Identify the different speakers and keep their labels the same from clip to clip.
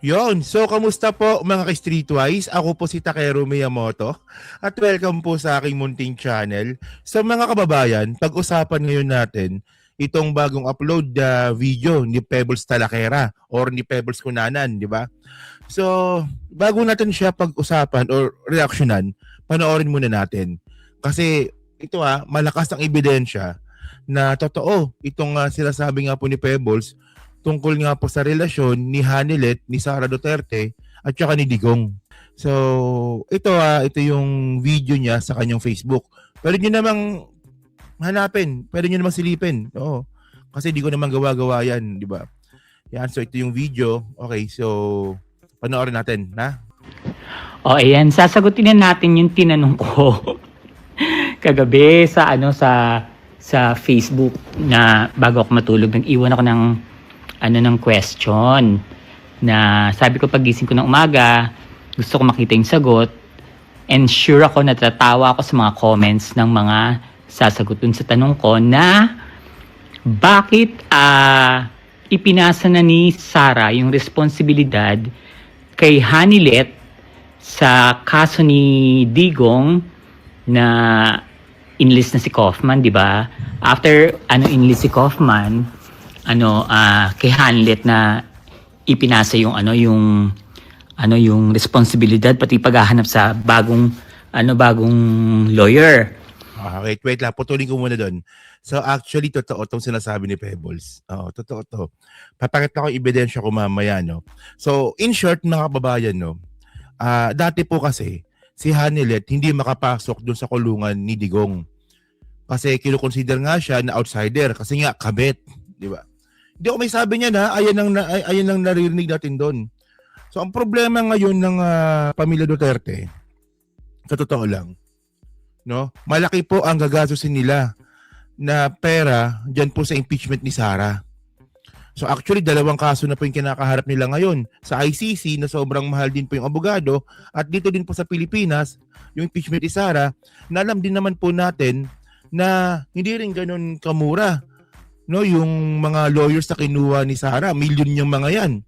Speaker 1: Yon. So, kamusta po mga ka-Streetwise? Ako po si Takeru Miyamoto at welcome po sa aking munting channel. Sa mga kababayan, pag-usapan ngayon natin itong bagong upload na video ni Pebbles Talakera or ni Pebbles Kunanan, di ba? So, bago natin siya pag-usapan or reaksyonan, panoorin muna natin. Kasi ito malakas ang ebidensya na totoo itong sinasabi nga po ni Pebbles tungkol nga po sa relasyon ni Hanilet, ni Sara Duterte at saka ni Digong. So, ito yung video niya sa kanyang Facebook. Pwede niyo namang hanapin, pwede niyo namang silipin. Oo. Kasi di ko naman gawa-gawa yan, di ba? Yan, so ito yung video. Okay, so panoorin natin, na?
Speaker 2: O ayan, sasagutin na natin yung tinanong ko kagabi sa Facebook na bago ako matulog, nag-iwan ako ng question na sabi ko pagising ko ng umaga, gusto ko makita yung sagot, and sure ako natatawa ako sa mga comments ng mga sasagot dun sa tanong ko na bakit ipinasa na ni Sara yung responsibilidad kay Hanilet sa kaso ni Digong na inlist na si Kaufman, di ba? After inlist si Kaufman, kay Hanilet na ipinasa yung responsibilidad pati paghahanap sa bagong lawyer.
Speaker 1: Wait lang. Putulin ko muna doon. So actually, totoo itong sinasabi ni Pebbles. Oo, totoo to. Papakita ko yung ebidensya ko mamaya, no? So, in short, mga kababayan, no? Dati po kasi, si Hanilet hindi makapasok doon sa kulungan ni Digong. Kasi kinukonsider nga siya na outsider. Kasi nga, kabet. Di ba? Hindi ako may sabi niya na ayan ang naririnig natin doon. So, ang problema ngayon ng pamilya Duterte, sa totoo lang, no? Malaki po ang gagastusin nila na pera diyan po sa impeachment ni Sara. So actually, dalawang kaso na po yung kinakaharap nila ngayon. Sa ICC na sobrang mahal din po yung abogado at dito din po sa Pilipinas, yung impeachment ni Sara, na alam din naman po natin na hindi rin ganun kamura, no, yung mga lawyers na kinuha ni Sara, milyon yung mga yan.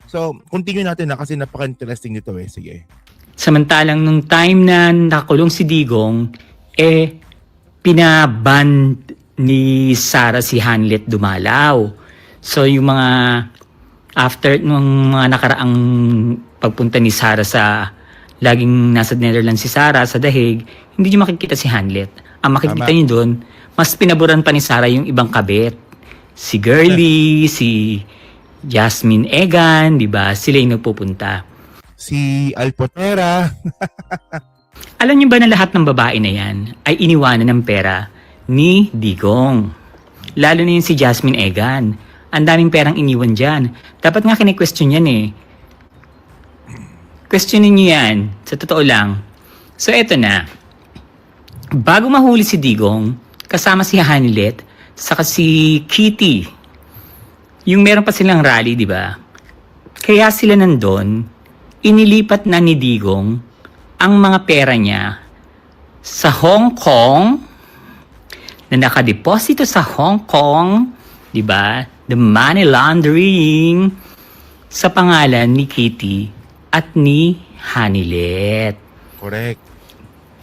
Speaker 1: So, continue natin kasi napaka-interesting nito Sige.
Speaker 2: Samantalang nung time na nakakulong si Digong, pinaban ni Sara si Hanilet dumalaw. So yung mga after nung mga nakaraang pagpunta ni Sara sa laging nasa Netherlands si Sara sa Dahig, hindi niyo makikita si Hanilet. Ang makikita niyo doon, mas pinaburan pa ni Sara yung ibang kabit. Si Girlie, si Jasmine Egan, di ba? Sila yung nagpupunta.
Speaker 1: Si Alpotera.
Speaker 2: Alam niyo ba na lahat ng babae na yan ay iniwanan ng pera ni Digong? Lalo na yung si Jasmine Egan. Ang daming perang iniwan dyan. Dapat nga kine-question yan Questionin niyo yan. Sa totoo lang. So eto na. Bago mahuli si Digong, kasama si Hanilet, saka si Kitty. Yung meron pa silang rally, di ba? Kaya sila nandun, inilipat na ni Digong ang mga pera niya sa Hong Kong na nakadeposito sa Hong Kong, di ba? The money laundering sa pangalan ni Kitty at ni Hanilet.
Speaker 1: Correct.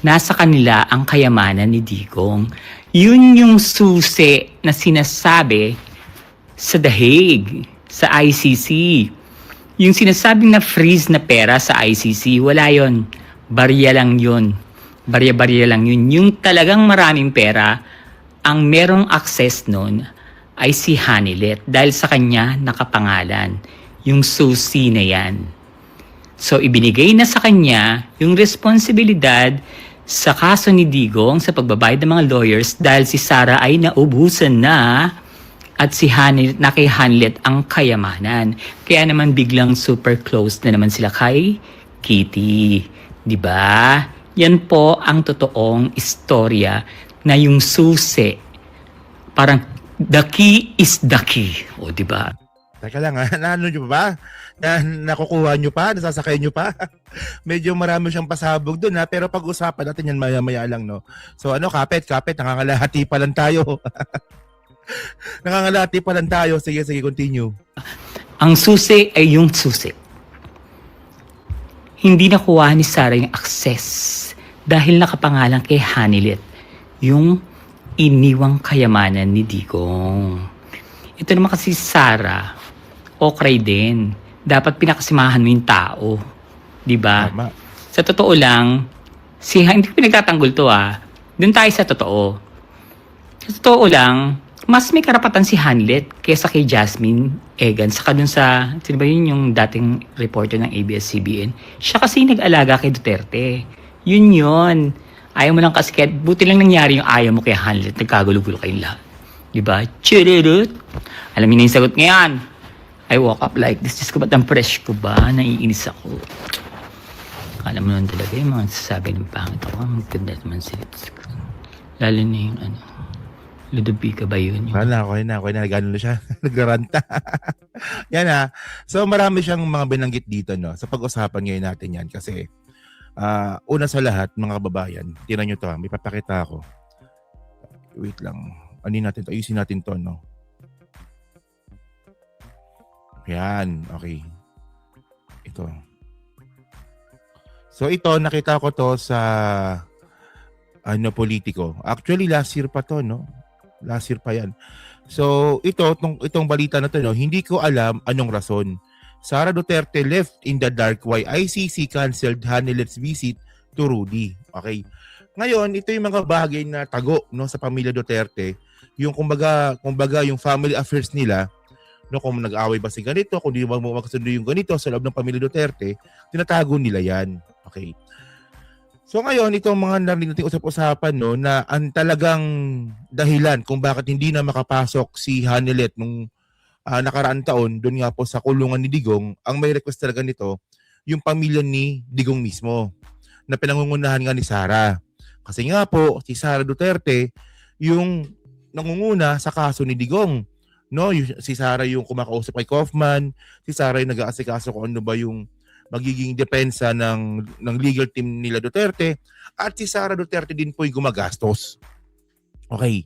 Speaker 2: Nasa kanila ang kayamanan ni Digong. Yun yung susi na sinasabi sa The Hague, sa ICC. Yung sinasabing na freeze na pera sa ICC, wala yon. Barya lang yun. Barya-barya lang yun. Yung talagang maraming pera, ang merong access nun ay si Hanilet dahil sa kanya nakapangalan. Yung susi na yan. So, ibinigay na sa kanya yung responsibilidad sa kaso ni Digong sa pagbabayad ng mga lawyers dahil si Sara ay naubusan na at si Hanilet, na kay Hanilet ang kayamanan. Kaya naman biglang super close na naman sila kay Kitty. Diba? Yan po ang totoong istorya na yung susi. Parang the key is the key. O, diba?
Speaker 1: Teka lang naano nyo ba? Nakukuha nyo pa? Nasasakay nyo pa? Medyo marami siyang pasabog doon pero pag-usapan natin yan maya-maya lang, no? So kapit, nangangalahati pa lang tayo. Nangangalahati pa lang tayo. Sige, continue.
Speaker 2: Ang susi ay yung susi. hindi nakuha ni Sara yung access dahil nakapangalan kay Hanilet yung iniwang kayamanan ni Digong. Ito naman kasi si Sara, okray din. Dapat pinakasimahan mo yung tao. Diba?
Speaker 1: Tama.
Speaker 2: Sa totoo lang, hindi ko pinagtatanggol to Doon tayo sa totoo. Sa totoo lang, mas may karapatan si Hanlet kaysa kay Jasmine Egan. Saka dun sa, sino ba yun yung dating reporter ng ABS-CBN? Siya kasi nag-alaga kay Duterte. Yun. Ayaw mo lang kasi, buti lang nangyari yung ayaw mo kay Hanlet. Nagkagulo-gulo kayong lahat. Diba? Chirurut! Alam niyo na yung sagot ngayon. I woke up like this. Diyos ko, ba't ang fresh ko ba? Naiinis ako. Alam mo naman talaga yung mga sasabi ng pangit ako. Maganda naman sila. Lalo na yung Ludovica ba yun?
Speaker 1: Okay na. Gano'n na siya. Nagraranta. Yan So marami siyang mga binanggit dito, no? Sa pag-usapan ngayon natin yan. Kasi, una sa lahat, mga kababayan, tinan nyo to may papakita ako. Wait lang. Ayusin natin to, no? Yan, okay. Ito. So ito, nakita ko to sa Politico. Actually, last year pa to, no? Last year pa yan. So itong balita na to, no? Hindi ko alam anong rason. Sara Duterte left in the dark why ICC canceled Hanilet's visit to Rudy. Okay. Ngayon, ito yung mga bagay na tago, no, sa pamilya Duterte. Yung kumbaga yung family affairs nila, no, kung nag-away ba si ganito, kung di ba magkasundo yung ganito sa loob ng pamilya Duterte, tinatago nila yan. Okay. So ngayon, itong mga narinig natin usap-usapan, no, na ang talagang dahilan kung bakit hindi na makapasok si Hanilet nung nakaraang taon, doon nga po sa kulungan ni Digong, ang may request talaga nito, yung pamilya ni Digong mismo, na pinangungunahan nga ni Sara. Kasi nga po, si Sara Duterte, yung nangunguna sa kaso ni Digong. No, si Sara yung kumakausap kay Kaufman, si Sara yung nag-aasikaso kung ano ba yung magiging depensa ng legal team nila Duterte, at si Sara Duterte din po yung gumagastos. Okay.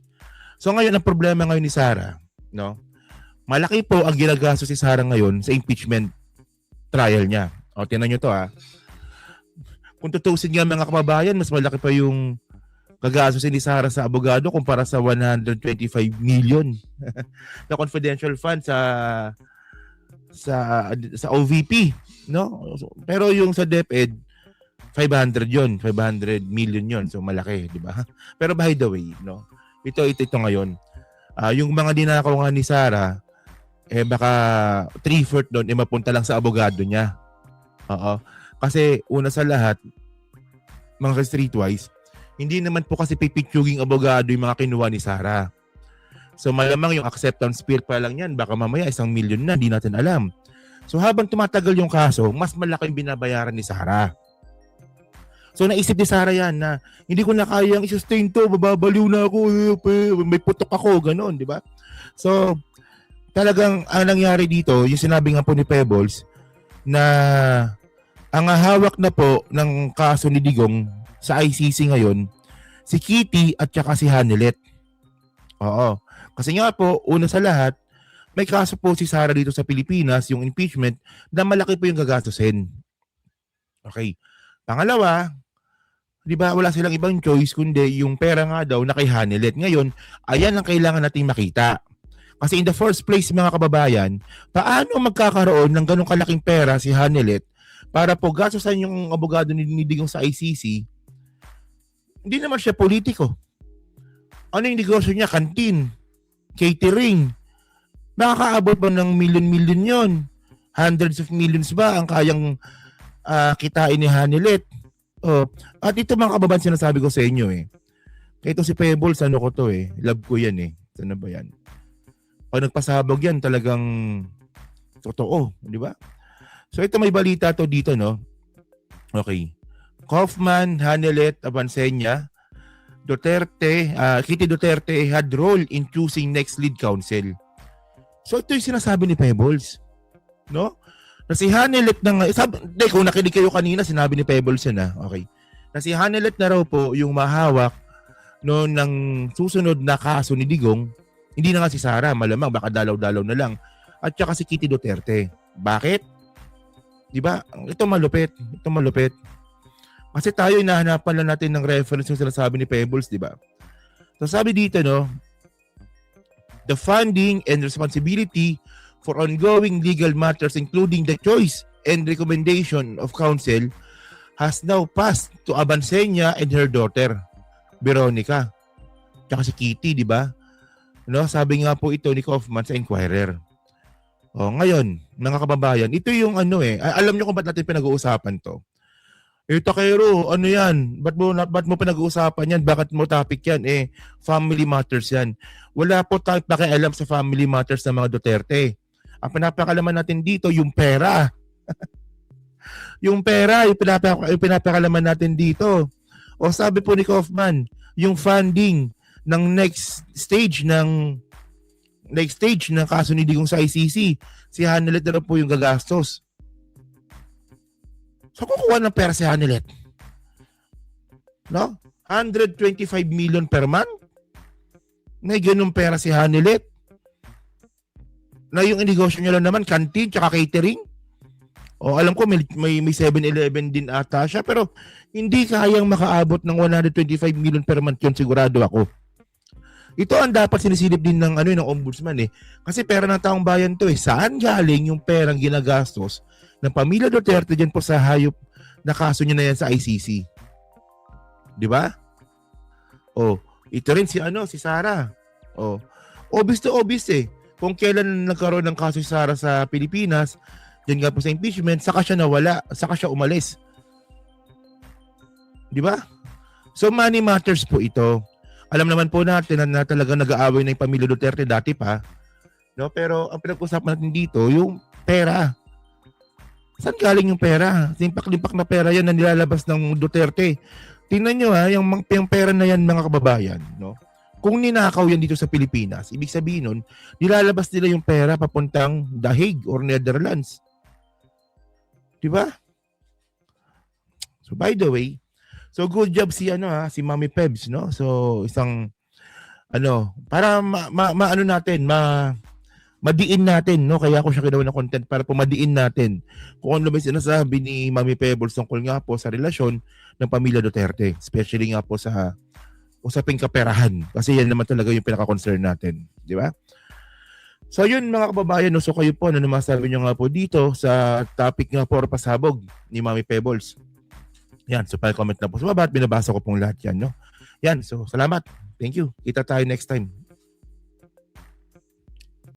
Speaker 1: So ngayon, ang problema ngayon ni Sara, no? Malaki po ang ginagastos si Sara ngayon sa impeachment trial niya. O, tingnan nyo to Kung tutusin nga mga kababayan, mas malaki pa yung gagastusin ni Sara sa abogado kumpara sa 125 million na confidential fund sa OVP, no? Pero yung sa DepEd 500 million yon. So malaki, di ba? Pero by the way, no? Ito ngayon. Yung mga dinakaw nga ni Sara, baka 3/4 doon mapunta lang sa abogado niya. Oo. Kasi una sa lahat, mga streetwise, hindi naman po kasi pipitsuging abogado yung mga kinuha ni Sara. So malamang yung acceptance fee pa lang yan, baka mamaya 1 million na, hindi natin alam. So habang tumatagal yung kaso, mas malaki yung binabayaran ni Sara. So naisip ni Sara yan na hindi ko na kayang i-sustain to, bababaliw na ako, may putok ako, gano'n, di ba? So talagang ang nangyari dito, yung sinabi nga po ni Pebbles, na ang hawak na po ng kaso ni Digong sa ICC ngayon, si Kitty at saka si Hanilet. Oo. Kasi nga po, una sa lahat, may kaso po si Sara dito sa Pilipinas, yung impeachment, na malaki po yung gagastusin. Okay. Pangalawa, di ba wala silang ibang choice kundi yung pera nga daw na kay Hanilet. Ngayon, ayan ang kailangan nating makita. Kasi in the first place, mga kababayan, paano magkakaroon ng ganong kalaking pera si Hanilet para po gastusan yung abogado ni Digong sa ICC? Hindi naman siya politiko. Ano yung negosyo niya? Kantin, catering. Nakakaabot ba ng million-million yon? Hundreds of millions ba ang kayang kitain ni Hanilet? Oh. At ito mga kababayan, sinasabi ko sa inyo Kaya ito si Pebbles, ano ko to love ko yan Sana ba yan? Pag nagpasabog yan, talagang totoo, di ba? So ito may balita to dito, no? Okay. Kaufman, Hanilet, Abansenya, Duterte, Kitty Duterte had role in choosing next lead counsel. So ito yung sinasabi ni Pebbles, no? Na si Hanilet kung nakinig kayo kanina, sinabi ni Pebbles yan okay. Na si Hanilet na raw po yung mahawak no ng susunod na kaso ni Digong. Hindi na nga si Sara, malamang baka dalaw-dalaw na lang. At saka si Kitty Duterte. Bakit? Di ba? Ito malupit. Ito malupit. Kasi tayo hinahanapan lang natin ng reference yung sinasabi ni Pebbles, di ba? So sabi dito, no, the funding and responsibility for ongoing legal matters including the choice and recommendation of counsel has now passed to Abansenya and her daughter, Veronica. Tsaka si Kitty, di ba? No, sabi nga po ito ni Kaufman sa Inquirer. Oh, ngayon, mga kababayan, ito yung ano alam niyo kung ba't natin pinag-uusapan to? Takero, ano yan? Ba't mo pinag-uusapan yan? Bakit mo topic yan? Family matters yan. Wala po tayong pakialam sa family matters ng mga Duterte. Ang pinapakalaman natin dito, yung pera. Yung pera, yung pinapakalaman natin dito. O sabi po ni Kaufman, yung funding ng next stage ng kaso ni Digong sa ICC, si Hanelet na po yung gagastos. So kukuha ng pera si Hanelet. No? 125 million per month? May ganung pera si Hanelet. Na yung inegosyo niya lang naman, canteen tsaka catering. O alam ko may 7-Eleven din ata siya, pero hindi kayang makaabot ng 125 million per month yun, sigurado ako. Ito ang dapat sinisilip din ng ng ombudsman Kasi pera ng taong bayan to Saan galing yung perang ginagastos ng pamilya Duterte dyan po sa hayop na kaso niya na yan sa ICC? Di ba? Ito rin si Sara. Obvious to obvious Kung kailan nagkaroon ng kaso si Sara sa Pilipinas, yan nga po sa impeachment, saka siya nawala, saka siya umalis. Di ba? So money matters po ito. Alam naman po natin na talaga nag-aaway na yung pamilya Duterte dati pa. No? Pero ang pinag-usapan natin dito, yung pera. Saan galing yung pera? Limpak-limpak na pera yan na nilalabas ng Duterte. Tingnan nyo yung pera na yan mga kababayan. No? Kung ninakaw yan dito sa Pilipinas, ibig sabihin nun, nilalabas nila yung pera papuntang The Hague or Netherlands. Diba? So by the way, so good job si Mami Pebs, no? So isang para madiin natin, no? Kaya ako siya ginawa ng content para pumadiin natin kung ano ba sinasabi ni Mami Pebbles tungkol nga po sa relasyon ng pamilya Duterte, especially nga po sa usaping kaperahan. Kasi yan naman talaga yung pinaka-concern natin, di ba? So yun mga kababayan, no? So kayo po, ano masabi nyo nga po dito sa topic nga po or pasabog ni Mami Pebbles. Yan, so pa-comment na po sa baba at binabasa ko pong lahat yan, no? Yan, so salamat. Thank you. Kita tayo next time.